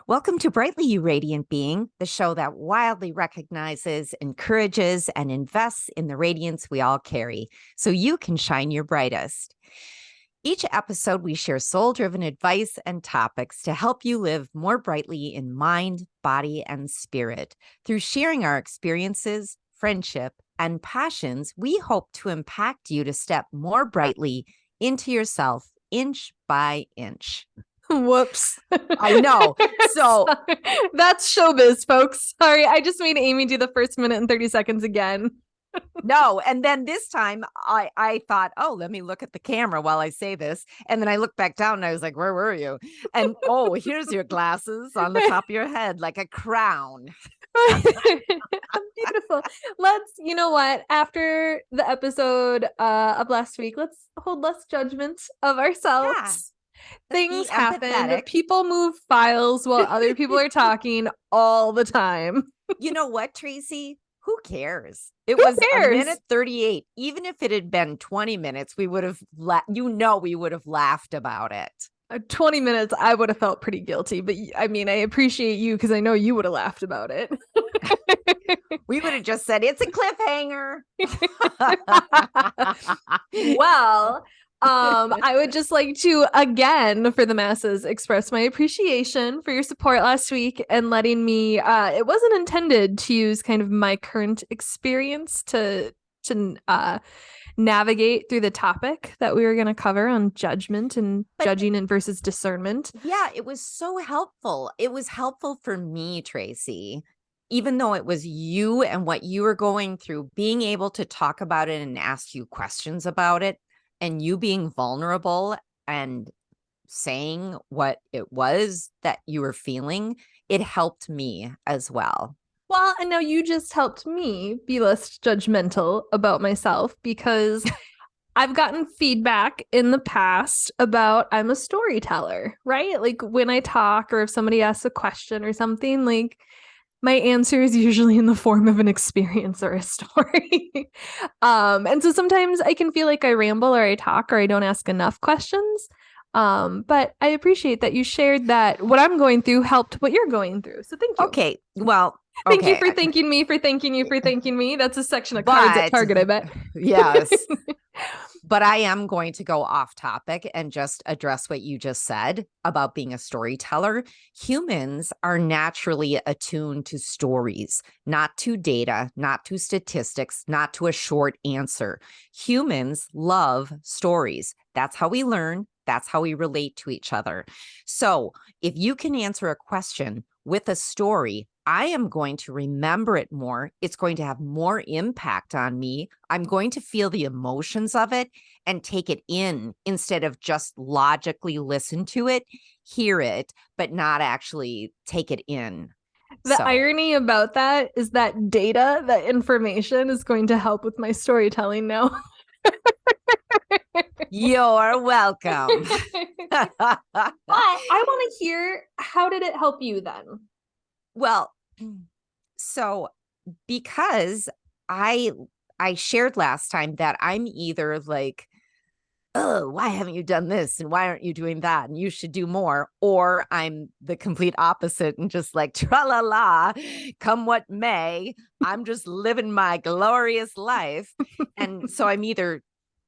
Welcome to Brightly You Radiant Being, the show that wildly recognizes, encourages, and invests in the radiance we all carry so you can shine your brightest. Each episode, we share soul-driven advice and topics to help you live more brightly in mind, body, and spirit. Through sharing our experiences, friendship, and passions, we hope to impact you to step more brightly into yourself, inch by inch. Whoops. I know. So that's showbiz, folks. Sorry, I just made Amy do the first minute and 30 seconds again. No. And then this time I thought, oh, let me look at the camera while I say this. And then I looked back down and I was like, where were you? And oh, here's your glasses on the top of your head like a crown. Beautiful. You know what? After the episode of last week, let's hold less judgment of ourselves. Yeah. Things happen. People move files while other people are talking all the time. You know what, Tracy? Who cares? It was a minute 38. Even if it had been 20 minutes, we would have, we would have laughed about it. 20 minutes, I would have felt pretty guilty. But I mean, I appreciate you because I know you would have laughed about it. We would have just said, it's a cliffhanger. Well, I would just like to, again, for the masses, express my appreciation for your support last week and letting me, it wasn't intended to use kind of my current experience to navigate through the topic that we were going to cover on judgment and judging and versus discernment. Yeah, it was so helpful. It was helpful for me, Tracy, even though it was you and what you were going through, being able to talk about it and ask you questions about it. And you being vulnerable and saying what it was that you were feeling, it helped me as well. Well, and now you just helped me be less judgmental about myself because I've gotten feedback in the past about I'm a storyteller, right? Like when I talk or if somebody asks a question or something, like my answer is usually in the form of an experience or a story. And so sometimes I can feel like I ramble or I talk or I don't ask enough questions. But I appreciate that you shared that what I'm going through helped what you're going through. So thank you. Okay. Well, thank you for thanking me for thanking you for thanking me. That's a section of cards at Target, I bet. Yes. But I am going to go off topic and just address what you just said about being a storyteller. Humans are naturally attuned to stories, not to data, not to statistics, not to a short answer. Humans love stories. That's how we learn. That's how we relate to each other. So if you can answer a question with a story, I am going to remember it more. It's going to have more impact on me. I'm going to feel the emotions of it and take it in instead of just logically listen to it, hear it, but not actually take it in. The irony about that is that data, that information is going to help with my storytelling now. You're welcome. But I want to hear, how did it help you then? Well, so because I shared last time that I'm either like, oh, why haven't you done this? And why aren't you doing that? And you should do more. Or I'm the complete opposite and just like, tra-la-la, come what may. I'm just living my glorious life. And so I'm either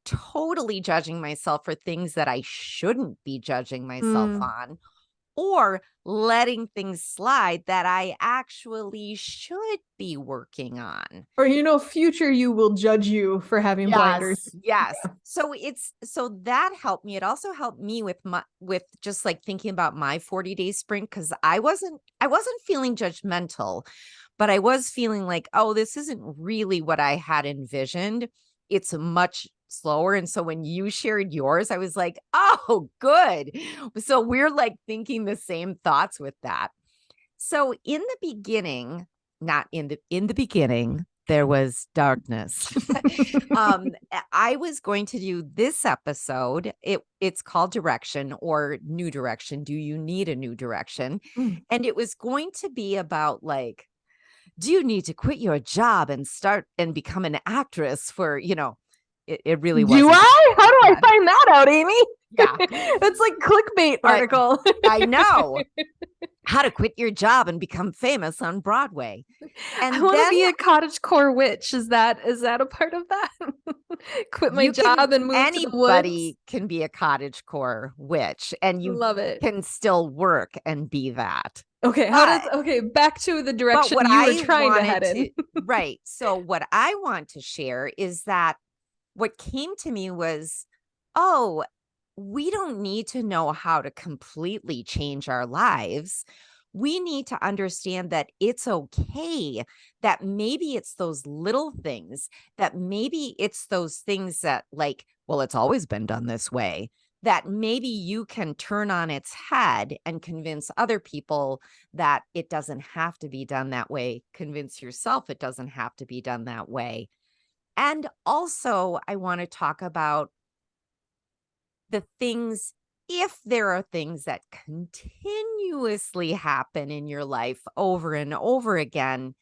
totally judging myself for things that I shouldn't be judging myself on, or letting things slide that I actually should be working on. Or, future you will judge you for having blinders. Yes. So that helped me. It also helped me with just like thinking about my 40-day sprint, because I wasn't feeling judgmental, but I was feeling like, oh, this isn't really what I had envisioned. It's much slower. And so when you shared yours, I was like, oh, good. So we're like thinking the same thoughts with that. So in the beginning, there was darkness. I was going to do this episode. It's called Direction or New Direction. Do you need a new direction? And it was going to be about like, do you need to quit your job and start and become an actress for, it really was. Do I? How do I find that out, Amy? Yeah. It's like clickbait article. I know. how to quit your job and become famous on Broadway. I And want to then be a cottagecore witch. Is that a part of that? Quit my you can, job and move to the woods. anybody can be a cottagecore witch, and you Love it. can still work and be that. Okay, But back to the but direction what you were I trying to head wanted in. to right. So what I want to share is that what came to me was, oh, we don't need to know how to completely change our lives. We need to understand that it's okay, that maybe it's those little things, that maybe it's those things that, like, well, it's always been done this way, that maybe you can turn on its head and convince other people that it doesn't have to be done that way. Convince yourself it doesn't have to be done that way. And also, I want to talk about the things, if there are things that continuously happen in your life over and over again,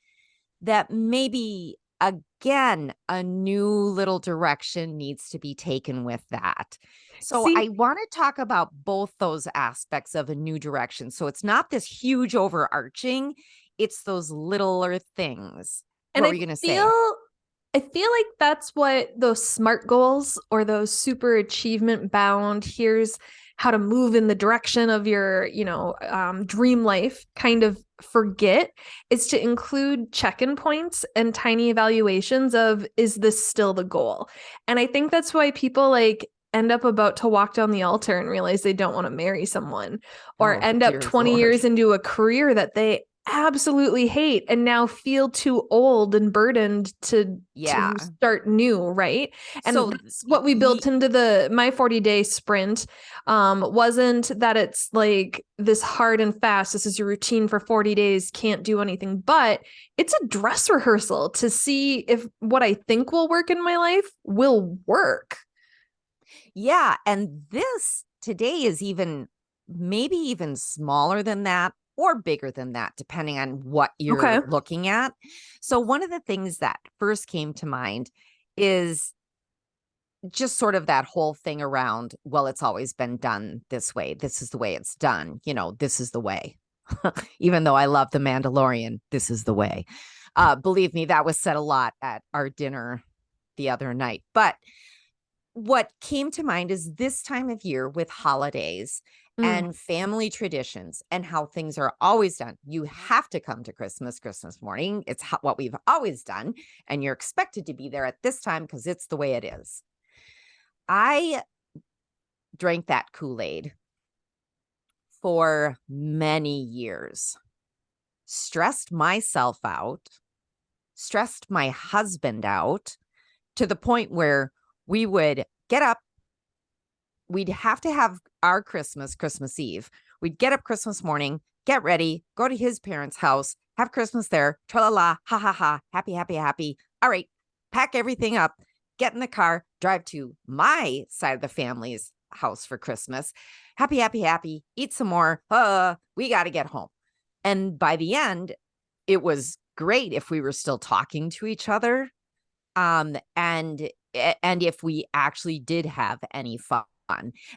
that maybe again a new little direction needs to be taken with that. So See, I want to talk about both those aspects of a new direction. So it's not this huge overarching, it's those littler things. and What were you going to say? I feel like that's what those SMART goals or those super achievement bound, here's how to move in the direction of your, dream life kind of forget, is to include check-in points and tiny evaluations of, is this still the goal? And I think that's why people like end up about to walk down the altar and realize they don't want to marry someone, or Oh, end up dear 20 Lord. years into a career that they absolutely hate and now feel too old and burdened to Yeah. start new, right? And So that's what we built y- into the my 40-day sprint. Wasn't that it's like this hard and fast, this is your routine for 40 days, can't do anything, but it's a dress rehearsal to see if what I think will work in my life will work. yeah, and this today is even maybe even smaller than that or bigger than that, depending on what you're Okay. looking at. So, one of the things that first came to mind is just sort of that whole thing around, well, it's always been done this way. This is the way it's done. This is the way. Even though I love The Mandalorian, this is the way. Believe me, that was said a lot at our dinner the other night. But what came to mind is this time of year with holidays Mm. and family traditions and how things are always done. You have to come to Christmas morning. It's what we've always done. And you're expected to be there at this time because it's the way it is. I drank that Kool-Aid for many years, stressed myself out, stressed my husband out to the point where we would get up. We'd have to have our Christmas Eve. We'd get up Christmas morning, get ready, go to his parents' house, have Christmas there, tra la la, ha ha ha, happy, happy, happy. All right, pack everything up, get in the car, drive to my side of the family's house for Christmas. Happy, happy, happy, eat some more. We got to get home. And by the end, it was great if we were still talking to each other. And if we actually did have any fun.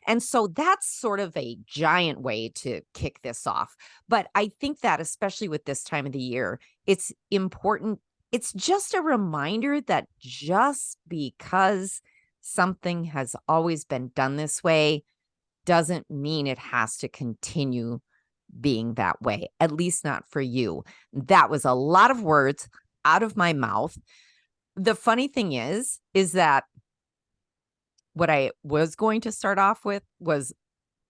And so that's sort of a giant way to kick this off. But I think that especially with this time of the year, it's important. It's just a reminder that just because something has always been done this way doesn't mean it has to continue being that way, at least not for you. That was a lot of words out of my mouth. The funny thing is that what I was going to start off with was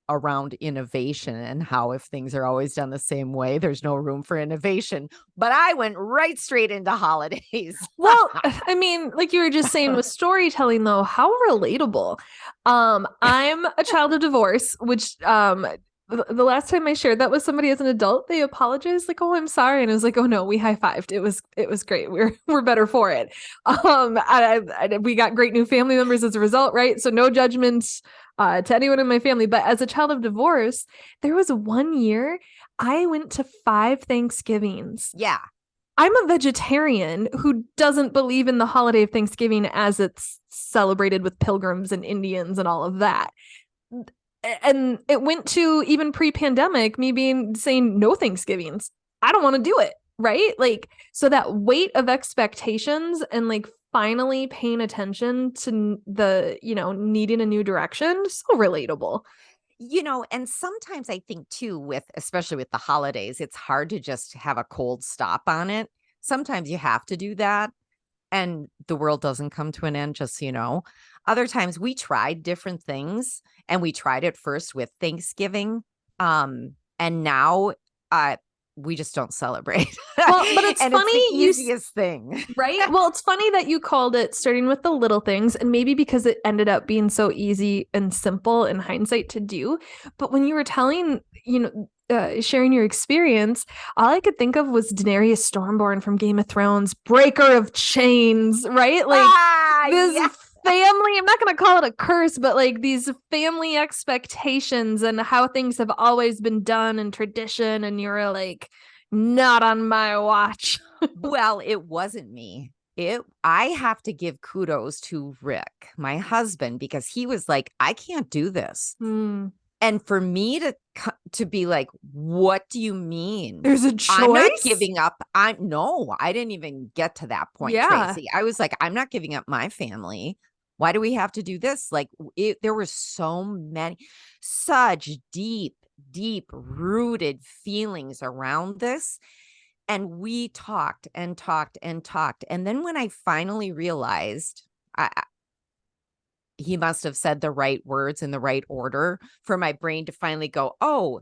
around innovation and how if things are always done the same way, there's no room for innovation. But I went right straight into holidays. Well, I mean, like you were just saying with storytelling though, how relatable. I'm a child of divorce, which the last time I shared that with somebody as an adult, they apologized like, "Oh, I'm sorry." And I was like, "Oh no, we high-fived. It was great. We're better for it." We got great new family members as a result, right? So no judgments to anyone in my family, but as a child of divorce, there was one year I went to 5 Thanksgivings. Yeah. I'm a vegetarian who doesn't believe in the holiday of Thanksgiving as it's celebrated with pilgrims and Indians and all of that. And it went to even pre-pandemic, me being saying no Thanksgivings. I don't want to do it. Right. Like, so that weight of expectations and like finally paying attention to the, needing a new direction, so relatable. And sometimes I think too, especially with the holidays, it's hard to just have a cold stop on it. Sometimes you have to do that, and the world doesn't come to an end, just so you know. Other times we tried different things, and we tried it first with Thanksgiving. And now we just don't celebrate. Well, but it's And it's the funny easiest thing. right? Well, it's funny that you called it starting with the little things, and maybe because it ended up being so easy and simple in hindsight to do. But when you were telling, sharing your experience, all I could think of was Daenerys Stormborn from Game of Thrones, breaker of chains, right? Like this Yeah. family, I'm not going to call it a curse, but like these family expectations and how things have always been done and tradition. And you're like, not on my watch. Well, it wasn't me. I have to give kudos to Rick, my husband, because he was like, I can't do this. And for me to be like, what do you mean? There's a choice? I'm not giving up. I didn't even get to that point, Yeah. Tracy. I was like, I'm not giving up my family. Why do we have to do this? Like, there were such deep rooted feelings around this. And we talked and talked and talked. And then when I finally realized he must have said the right words in the right order for my brain to finally go, oh,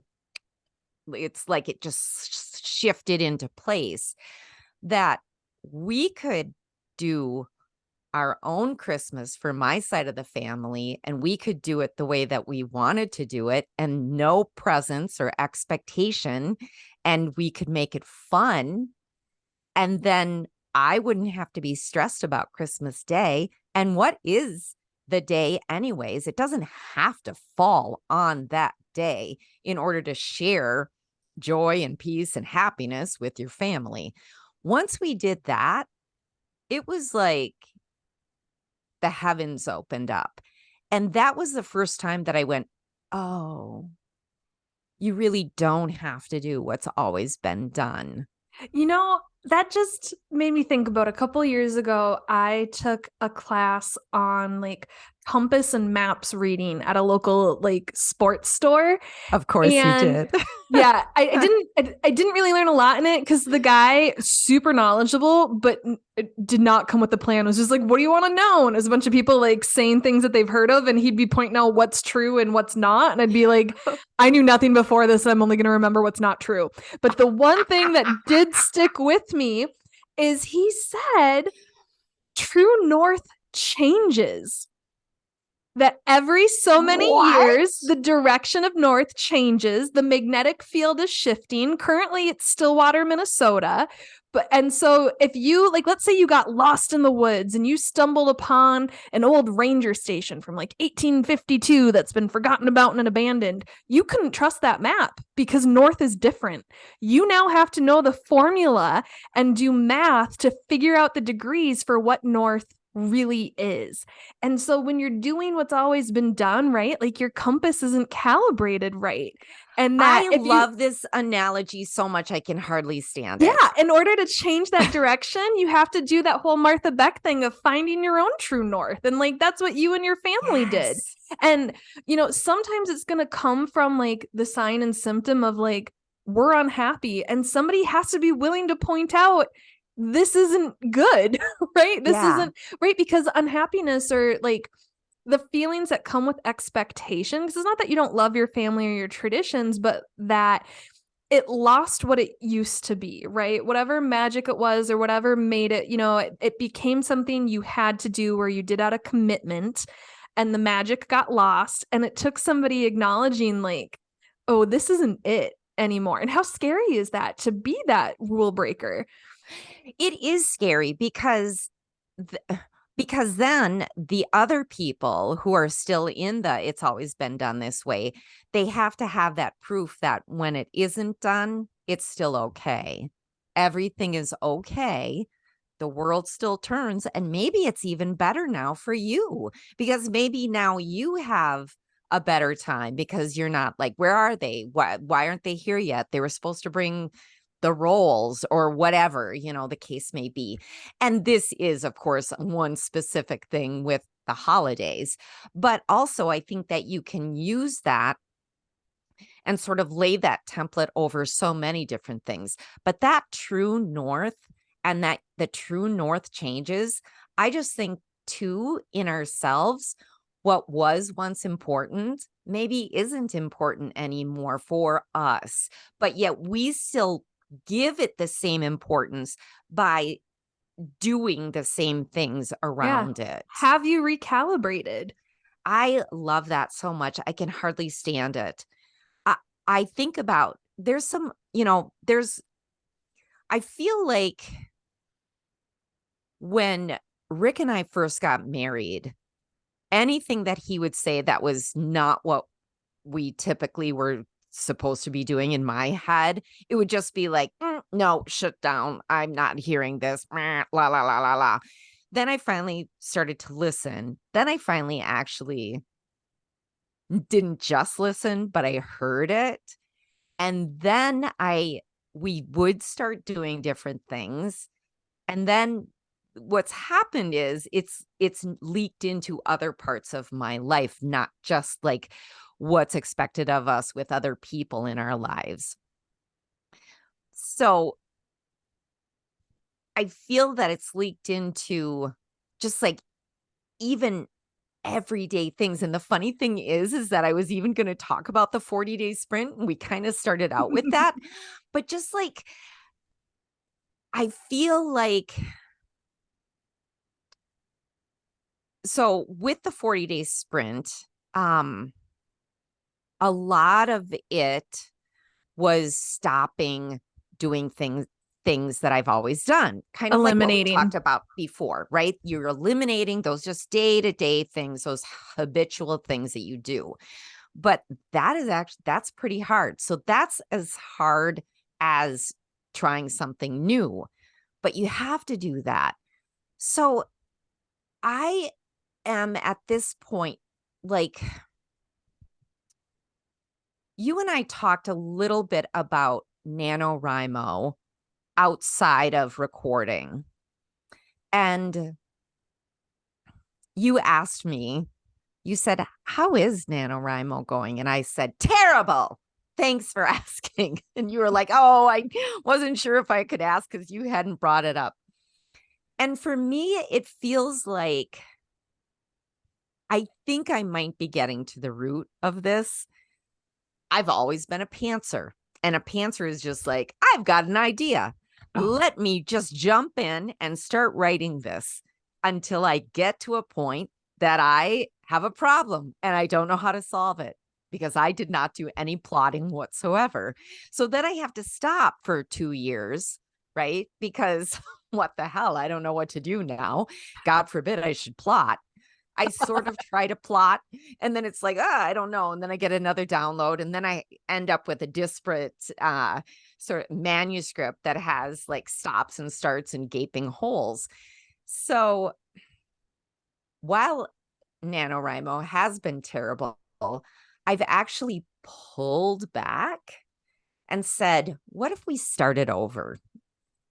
it's like it just shifted into place, that we could do our own Christmas for my side of the family, and we could do it the way that we wanted to do it, and no presents or expectation, and we could make it fun. And then I wouldn't have to be stressed about Christmas Day. And what is the day anyways? It doesn't have to fall on that day in order to share joy and peace and happiness with your family. Once we did that, it was like the heavens opened up. And that was the first time that I went, oh, you really don't have to do what's always been done. That just made me think about a couple years ago, I took a class on like compass and maps reading at a local like sports store. Of course you And did. yeah, I didn't really learn a lot in it because the guy super knowledgeable, but it did not come with a plan. It was just like, what do you want to know? And it was a bunch of people like saying things that they've heard of, and he'd be pointing out what's true and what's not. And I'd be like, I knew nothing before this. I'm only going to remember what's not true. But the one thing that did stick with me is he said true north changes. That every so many years, the direction of north changes. The magnetic field is shifting. Currently, it's Stillwater, Minnesota. And so if you like, let's say you got lost in the woods and you stumbled upon an old ranger station from like 1852 that's been forgotten about and abandoned, you couldn't trust that map because north is different. You now have to know the formula and do math to figure out the degrees for what north really is. And so when you're doing what's always been done, right? Like your compass isn't calibrated right. And that I love this analogy so much I can hardly stand it. Yeah, in order to change that direction, you have to do that whole Martha Beck thing of finding your own true north. And like that's what you and your family did. And sometimes it's going to come from like the sign and symptom of like we're unhappy, and somebody has to be willing to point out this isn't good, right? This isn't right, because unhappiness or like the feelings that come with expectation, because it's not that you don't love your family or your traditions, but that it lost what it used to be, right? Whatever magic it was or whatever made it, it became something you had to do or you did out of commitment, and the magic got lost. And it took somebody acknowledging like, oh, this isn't it anymore. And how scary is that to be that rule breaker? It is scary because then the other people who are still in it's always been done this way, they have to have that proof that when it isn't done, it's still okay. Everything is okay. The world still turns, and maybe it's even better now for you because maybe now you have a better time because you're not like, where are they? Why aren't they here yet? They were supposed to bring the rolls or whatever, the case may be. And this is, of course, one specific thing with the holidays. But also, I think that you can use that and sort of lay that template over so many different things. But that true north and that the true north changes, I just think too in ourselves, what was once important maybe isn't important anymore for us, but yet we still give it the same importance by doing the same things around it. Have you recalibrated? I love that so much. I can hardly stand it. I think about there's some, I feel like when Rick and I first got married, anything that he would say that was not what we typically were supposed to be doing in my head, it would just be like, no, shut down. I'm not hearing this. La, la, la, la, la. Then I finally started to listen. Then I finally actually didn't just listen, but I heard it. And then we would start doing different things. And then what's happened is it's leaked into other parts of my life, not just like what's expected of us with other people in our lives. So I feel that it's leaked into just like even everyday things. And the funny thing is that I was even going to talk about the 40-day sprint. And we kind of started out with that, but just like, I feel like, so with the 40-day sprint, a lot of it was stopping doing things that I've always done, kind of like what we talked about before, right? You're eliminating those just day-to-day things, those habitual things that you do. But that's pretty hard. So that's as hard as trying something new, but you have to do that. So I am at this point, like, you and I talked a little bit about NaNoWriMo outside of recording. And you asked me, you said, how is NaNoWriMo going? And I said, terrible. Thanks for asking. And you were like, oh, I wasn't sure if I could ask because you hadn't brought it up. And for me, it feels like I think I might be getting to the root of this. I've always been a pantser, and a pantser is just like, I've got an idea. Let me just jump in and start writing this until I get to a point that I have a problem and I don't know how to solve it because I did not do any plotting whatsoever. So then I have to stop for 2 years, right? Because what the hell? I don't know what to do now. God forbid I should plot. I sort of try to plot and then it's like, I don't know. And then I get another download and then I end up with a disparate sort of manuscript that has like stops and starts and gaping holes. So while NaNoWriMo has been terrible, I've actually pulled back and said, what if we started over?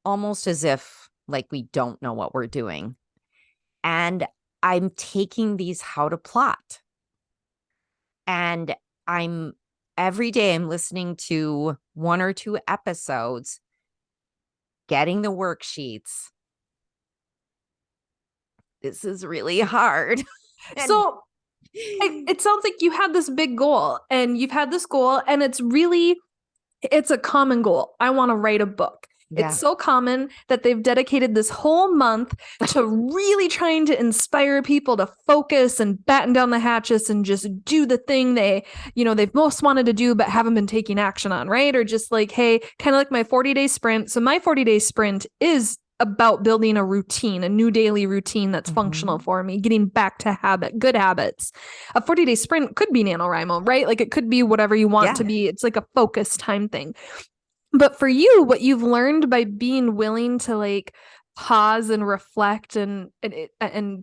Almost as if like we don't know what we're doing. And I'm taking these how to plot. And every day I'm listening to 1 or 2 episodes, getting the worksheets. This is really hard. So it sounds like you had this big goal and you've had this goal and it's a common goal. I want to write a book. Yeah. It's so common that they've dedicated this whole month to really trying to inspire people to focus and batten down the hatches and just do the thing they've most wanted to do but haven't been taking action on, right? Or just like, hey, kind of like my 40-day sprint. So my 40-day sprint is about building a routine, a new daily routine that's functional for me, getting back to good habits. A 40-day sprint could be NaNoWriMo, right? Like it could be whatever you want to be. It's like a focus time thing. But for you, what you've learned by being willing to like pause and reflect and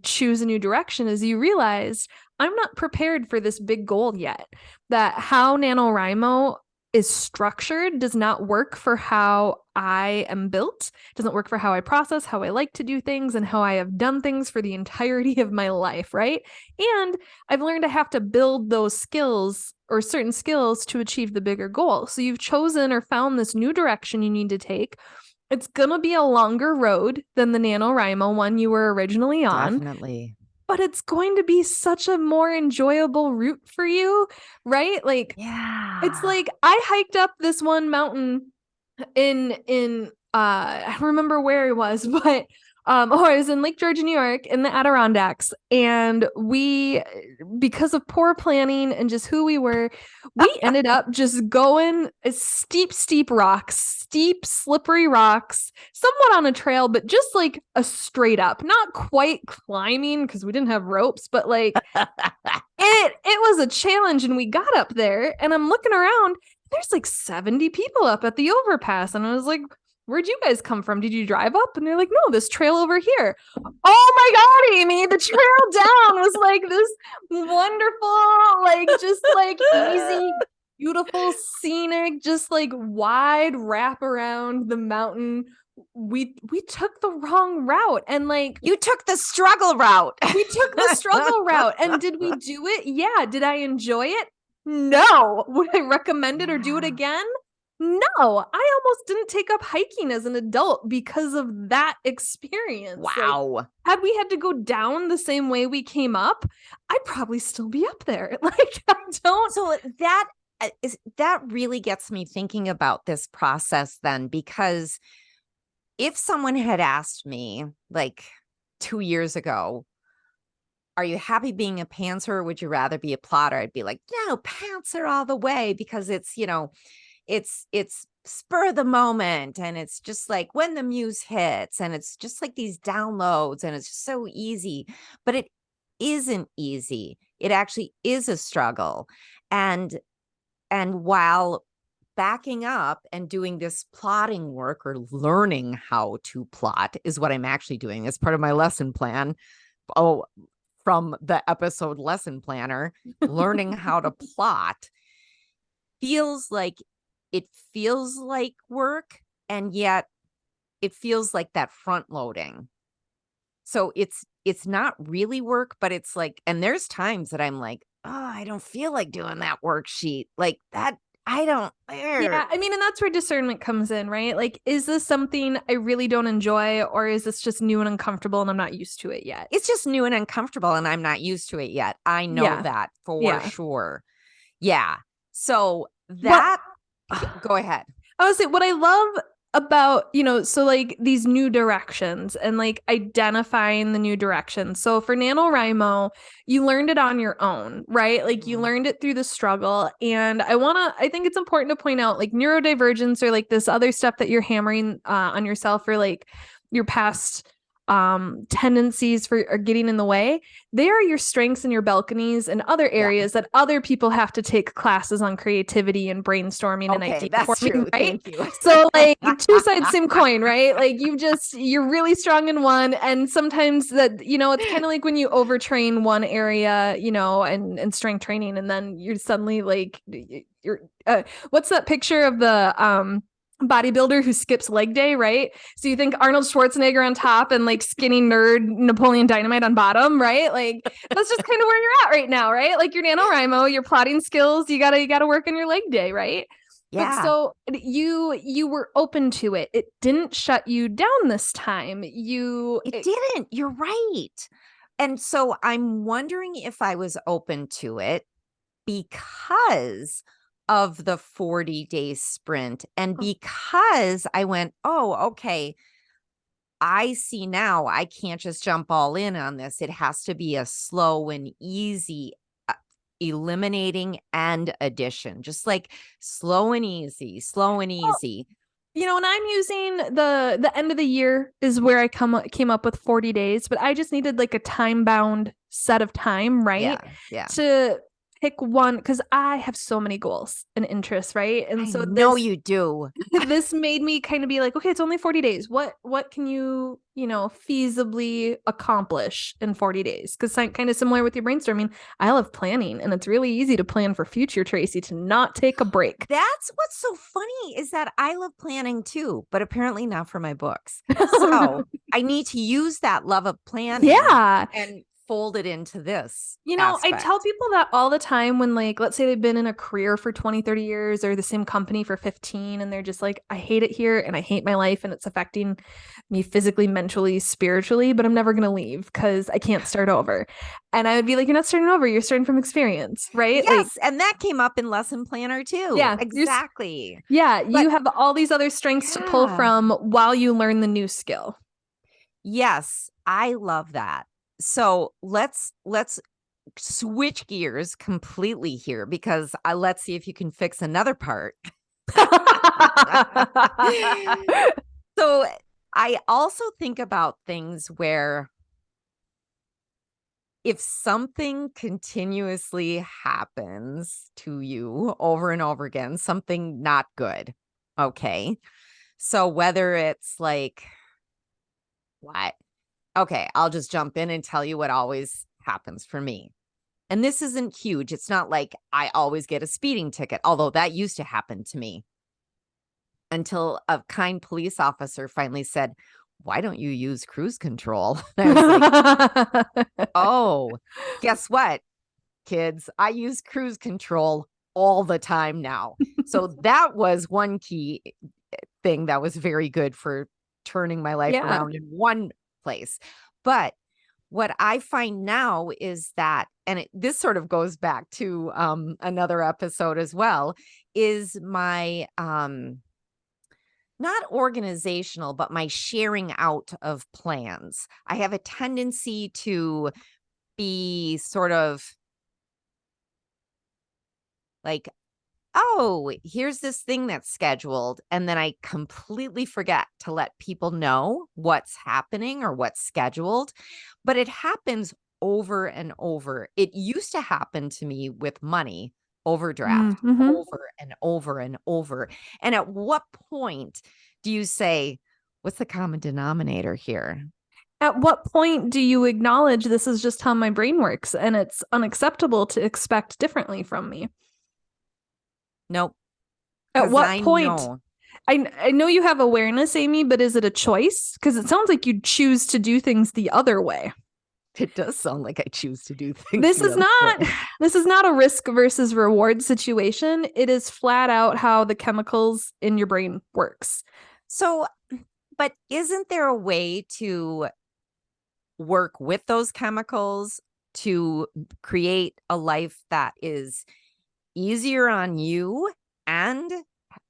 choose a new direction is you realize I'm not prepared for this big goal yet. That how NaNoWriMo is structured does not work for how I am built, doesn't work for how I process, how I like to do things, and how I have done things for the entirety of my life, right? And I've learned I have to build those skills or certain skills to achieve the bigger goal. So you've chosen or found this new direction you need to take. It's going to be a longer road than the NaNoWriMo one you were originally on. Definitely. But it's going to be such a more enjoyable route for you, right? Like, it's Yeah. like I hiked up this one mountain in I don't remember where it was, but I was in Lake George, New York, in the Adirondacks, and we, because of poor planning and just who we were, we ended up just going steep rocks, steep, slippery rocks, somewhat on a trail, but just like a straight up, not quite climbing because we didn't have ropes, but like it was a challenge. And we got up there, and I'm looking around. There's like 70 people up at the overpass, and I was like, where'd you guys come from? Did you drive up? And they're like, no, this trail over here. Oh my God, Amy, the trail down was like this wonderful, like just like easy, beautiful, scenic, just like wide wrap around the mountain. We took the wrong route, and like You took the struggle route. we took the struggle route. And did we do it? Yeah. Did I enjoy it? No. Would I recommend it or do it again? No. I almost didn't take up hiking as an adult because of that experience. Wow. Like, had we had to go down the same way we came up, I'd probably still be up there. Like, I don't. So that really gets me thinking about this process then, because if someone had asked me like 2 years ago, are you happy being a pantser or would you rather be a plotter? I'd be like, no, pantser all the way, because it's, it's spur of the moment, and it's just like when the muse hits, and it's just like these downloads, and it's just so easy. But it isn't easy. It actually is a struggle. And while backing up and doing this plotting work, or learning how to plot, is what I'm actually doing as part of my lesson plan. Oh, from the episode lesson planner, learning how to plot feels like work, and yet it feels like that front loading. So it's not really work, but it's like, and there's times that I'm like, oh, I don't feel like doing that worksheet like that. I don't. Yeah, I mean, and that's where discernment comes in, right? Like, is this something I really don't enjoy, or is this just new and uncomfortable and I'm not used to it yet? It's just new and uncomfortable, and I'm not used to it yet. I know that for sure. Yeah. So that, go ahead. I would say what I love about, so like these new directions and like identifying the new directions. So for NaNoWriMo, you learned it on your own, right? Like you learned it through the struggle. And I think it's important to point out like neurodivergence, or like this other stuff that you're hammering on yourself, or like your past tendencies for are getting in the way. They are your strengths and your balconies and other areas that other people have to take classes on creativity and brainstorming and idea forming, right? Thank you. So like two sides, same coin, right? Like you're really strong in one, and sometimes that, it's kind of like when you overtrain one area, and strength training, and then you're suddenly like you're what's that picture of the bodybuilder who skips leg day, right? So you think Arnold Schwarzenegger on top and like skinny nerd Napoleon Dynamite on bottom, right? Like that's just kind of where you're at right now, right? Like your NaNoWriMo, your plotting skills, you gotta work on your leg day, right? Yeah. But so you were open to it. It didn't shut you down this time. It didn't. You're right. And so I'm wondering if I was open to it because of the 40-day sprint, and because I went, oh, okay, I see now I can't just jump all in on this. It has to be a slow and easy eliminating and addition, just like slow and easy. And I'm using the end of the year is where I came up with 40 days, but I just needed like a time bound set of time, right? Yeah. To pick one because I have so many goals and interests, right? And I so know you do. this made me kind of be like, okay, it's only 40 days. What can you, feasibly accomplish in 40 days? Because kind of similar with your brainstorming, I love planning and it's really easy to plan for future, Tracy, to not take a break. That's what's so funny is that I love planning too, but apparently not for my books. So I need to use that love of planning Yeah. and fold it into this I tell aspect. people that all the time when, like, let's say they've been in a career for 20, 30 years or the same company for 15, and they're just like, I hate it here and I hate my life and it's affecting me physically, mentally, spiritually, but I'm never going to leave because I can't start over. And I would be like, you're not starting over, you're starting from experience, right? Like, Yes, and that came up in lesson planner too. yeah, Exactly. you But have all these other strengths to pull yeah. from while you learn the new skill. Yes, I love that. So let's switch gears completely here because let's see if you can fix another part. So I also think about things where if something continuously happens to you over and over again, something not good. Okay. So whether it's like, what? Okay, I'll just jump in and tell you what always happens for me. And this isn't huge. It's not like I always get a speeding ticket, although that used to happen to me until a kind police officer finally said, "Why don't you use cruise control?" And I was like, "Oh, guess what, kids? I use cruise control all the time now." So that was one key thing that was very good for turning my life Yeah. around in one place. But what I find now is that, and this sort of goes back to another episode as well, is my not organizational, but my sharing out of plans. I have a tendency to be sort of like, oh, here's this thing that's scheduled. And then I completely forget to let people know what's happening or what's scheduled. But it happens over and over. It used to happen to me with money overdraft Mm-hmm. over and over and over. And at what point do you say, what's the common denominator here? At what point do you acknowledge this is just how my brain works and it's unacceptable to expect differently from me? Nope. At Because what I point? know I know you have awareness, Amy, but is it a choice? Because it sounds like you choose to do things the other way. it does sound like I choose to do things This the is other way. not this is not a risk versus reward situation. It is flat out how the chemicals in your brain works. So, but isn't there a way to work with those chemicals to create a life that is easier on you and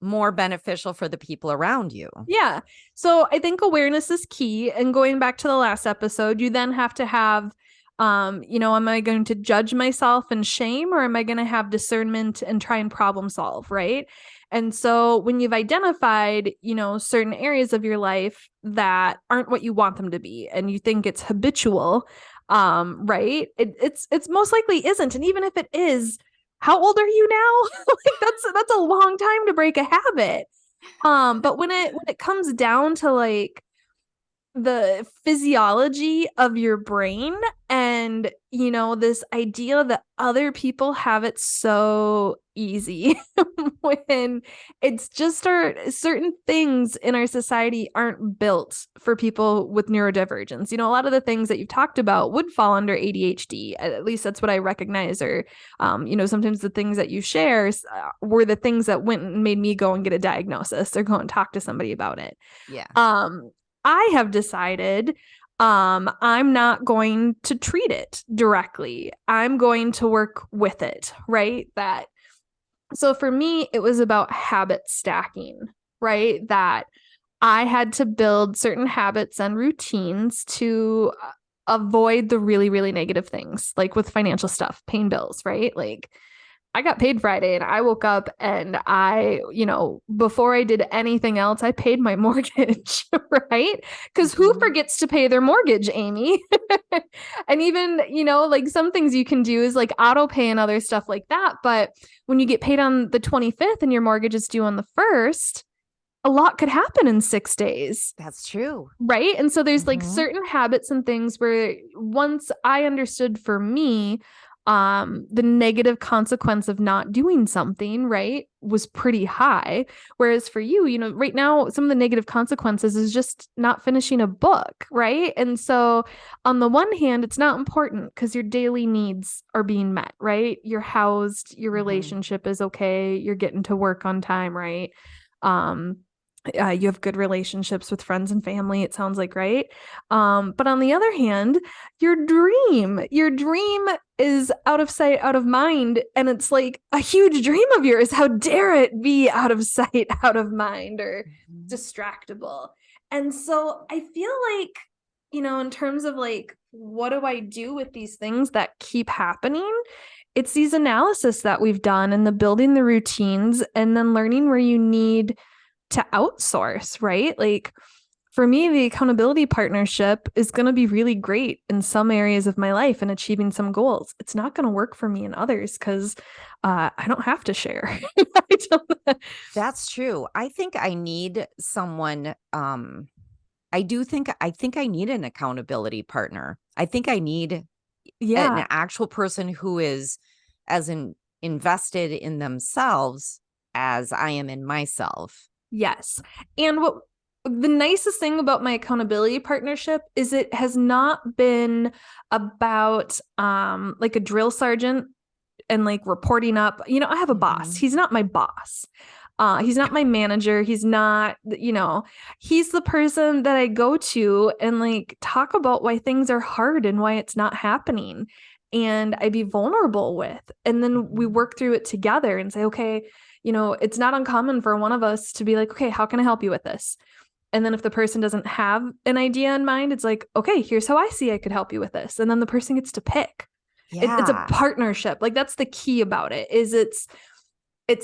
more beneficial for the people around you? Yeah. So I think awareness is key. And going back to the last episode, you then have to have, am I going to judge myself and shame, or am I going to have discernment and try and problem solve? Right. And so when you've identified, certain areas of your life that aren't what you want them to be, and you think it's habitual, right. It's most likely isn't. And even if it is, how old are you now? Like that's a long time to break a habit. But when it comes down to, like, the physiology of your brain and this idea that other people have it so easy when it's just certain things in our society aren't built for people with neurodivergence. A lot of the things that you've talked about would fall under ADHD. At least that's what I recognize. Or sometimes the things that you share were the things that went and made me go and get a diagnosis or go and talk to somebody about it. Yeah. I have decided I'm not going to treat it directly. I'm going to work with it, right? So for me, it was about habit stacking, right? That I had to build certain habits and routines to avoid the really, really negative things, like with financial stuff, paying bills, right? Like I got paid Friday and I woke up and before I did anything else, I paid my mortgage, right? Because who Mhm. forgets to pay their mortgage, Amy? And even, like some things you can do is like auto pay and other stuff like that. But when you get paid on the 25th and your mortgage is due on the 1st, a lot could happen in 6 days. That's true. Right. And so there's like Mhm. certain habits and things where once I understood for me, the negative consequence of not doing something, right, was pretty high. Whereas for you, right now, some of the negative consequences is just not finishing a book, right? And so on the one hand, it's not important because your daily needs are being met, right? You're housed, your Mhm. relationship is okay, you're getting to work on time, right? Um, you have good relationships with friends and family, it sounds like, right? But on the other hand, your dream is out of sight, out of mind. And it's like a huge dream of yours. How dare it be out of sight, out of mind, or Mhm. distractible? And so I feel like, in terms of like, what do I do with these things that keep happening? It's these analysis that we've done and the building the routines and then learning where you need to outsource, right? Like for me, the accountability partnership is going to be really great in some areas of my life and achieving some goals. It's not going to work for me in others because I don't have to share. That's true. I think I need someone, I think I need an accountability partner. I think I need an Yeah. actual person who is as invested in themselves as I am in myself. Yes. And what the nicest thing about my accountability partnership is it has not been about like a drill sergeant and like reporting up. I have a boss. Mhm. He's not my boss. He's not my manager. He's not, he's the person that I go to and like talk about why things are hard and why it's not happening. And I be vulnerable with. And then we Mhm. work through it together and say, okay, it's not uncommon for one of us to be like, okay, how can I help you with this? And then if the person doesn't have an idea in mind, it's like, okay, here's how I see I could help you with this. And then the person gets to pick. It's a Yeah. partnership. Like that's the key about it is it's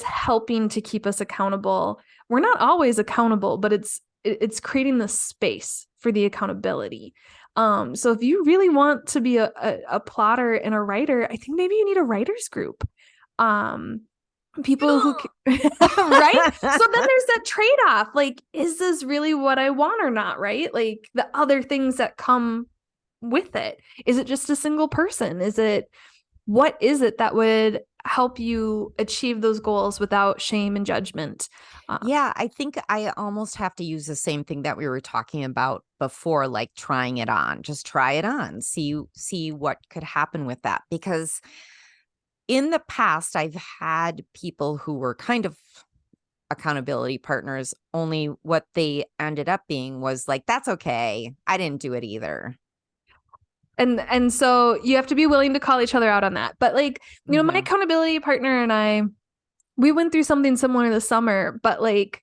helping to keep us accountable. We're not always accountable, but it's creating the space for the accountability. So if you really want to be a plotter and a writer, I think maybe you need a writers group. Um, people who right, so then there's that trade-off, like is this really what I want or not, right? Like the other things that come with it, is it just a single person, what is it that would help you achieve those goals without shame and judgment? Yeah, I think I almost have to use the same thing that we were talking about before, like trying it on. Just try it on. See what could happen with that. Because in the past, I've had people who were kind of accountability partners, only what they ended up being was like, that's okay. I didn't do it either. And so you have to be willing to call each other out on that, but like, my Hmm. accountability partner and I, we went through something similar this summer, but like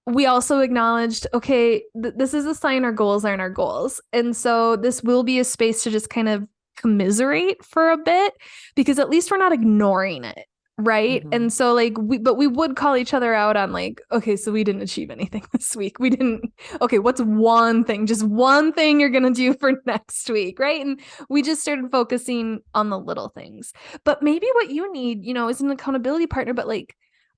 we also acknowledged, okay, this is a sign our goals aren't our goals. And so this will be a space to just kind of commiserate for a bit because at least we're not ignoring it. Right. Hmm. And so like but we would call each other out on like, okay, so we didn't achieve anything this week. We didn't, okay, what's one thing, just one thing you're going to do for next week. Right. And we just started focusing on the little things. But maybe what you need, is an accountability partner, but like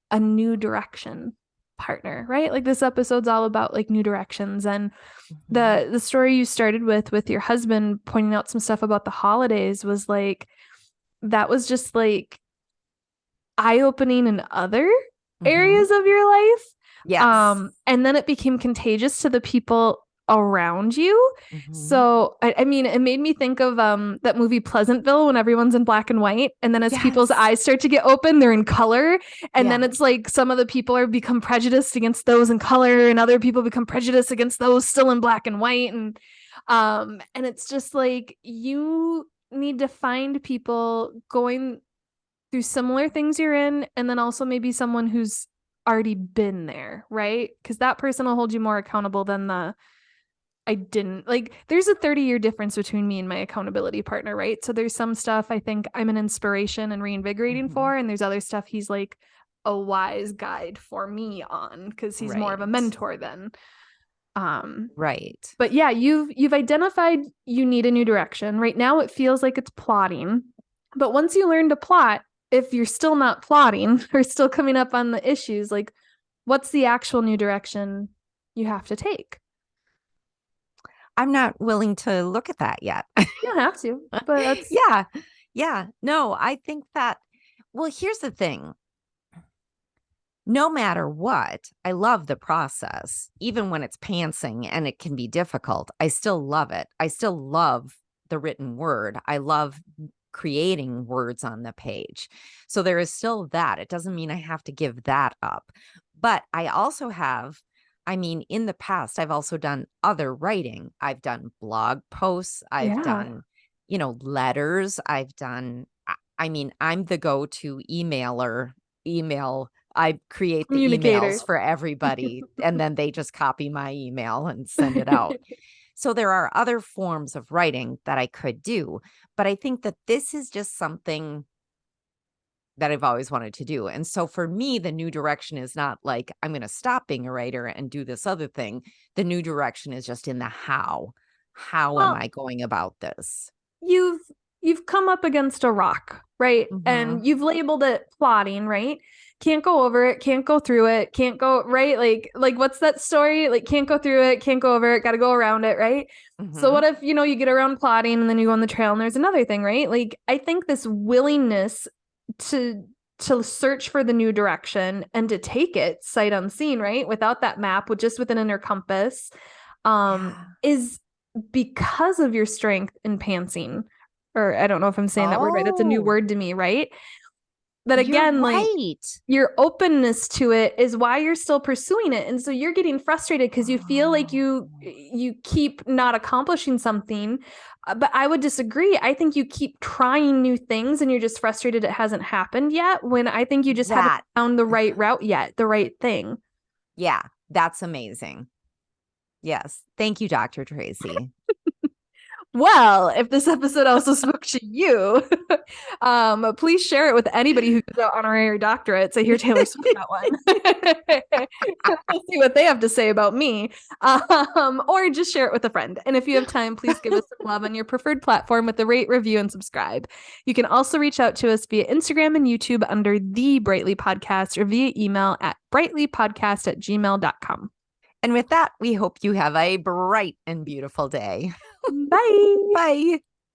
a new direction partner, right? Like this episode's all about like new directions, and Hmm. the story you started with your husband pointing out some stuff about the holidays was like that was just like eye-opening in other Hmm. areas of your life. Yes. And then it became contagious to the people around you. Hmm. So I mean, it made me think of that movie Pleasantville when everyone's in black and white, and then as people's Yes. eyes start to get open, they're in color, and Yeah. then it's like some of the people are become prejudiced against those in color, and other people become prejudiced against those still in black and white, and it's just like you need to find people going through similar things you're in, and then also maybe someone who's already been there, right? Because that person will hold you more accountable than I didn't like, there's a 30-year difference between me and my accountability partner, right? So there's some stuff I think I'm an inspiration and reinvigorating for, and there's other stuff he's like a wise guide for me on because he's more of a Right. mentor than Right. but yeah, you've identified you need a new direction. Right now it feels like it's plotting. But once you learn to plot, if you're still not plotting or still coming up on the issues, like what's the actual new direction you have to take? I'm not willing to look at that yet. You don't have to, but that's Yeah. Yeah. No, I think that, well, here's the thing. No matter what, I love the process, even when it's pantsing and it can be difficult. I still love it. I still love the written word. I love creating words on the page. So there is still that. It doesn't mean I have to give that up. But I also have, I mean, in the past, I've also done other writing. I've done blog posts. I've yeah. done, letters. I've done, I mean, I'm the go-to email. I create the Communicator. emails for everybody, and then they just copy my email and send it out. So there are other forms of writing that I could do, but I think that this is just something that I've always wanted to do. And so for me, the new direction is not like I'm going to stop being a writer and do this other thing. The new direction is just in the how. How am Well, I going about this? you've come up against a rock, right? Mhm. And you've labeled it plotting, right? Can't go over it, can't go through it, can't go right. Like what's that story? Like can't go through it, can't go over it, got to go around it, right? So Mhm. what if, you get around plotting and then you go on the trail and there's another thing, right? Like I think this willingness to search for the new direction and to take it sight unseen, right? Without that map, with an inner compass, Yeah. is because of your strength in pantsing. Or I don't know if I'm saying that word right. That's a new Oh, word to me, right? That you're again, like right. your openness to it is why you're still pursuing it. And so you're getting frustrated because you feel like Oh. you keep not accomplishing something. But I would disagree. I think you keep trying new things and you're just frustrated it hasn't happened yet, when I think you just haven't That, found the right route yet, the right thing. yeah, that's amazing. Yes. Thank you, Dr. Tracy. Well, if this episode also spoke to you, please share it with anybody who gives out honorary doctorates. I hear Taylor Swift got one. We'll see what they have to say about me. Or just share it with a friend. And if you have time, please give us some love on your preferred platform with a rate, review, and subscribe. You can also reach out to us via Instagram and YouTube under The Brightly Podcast or via email at brightlypodcast@gmail.com. And with that, we hope you have a bright and beautiful day. Bye. Bye.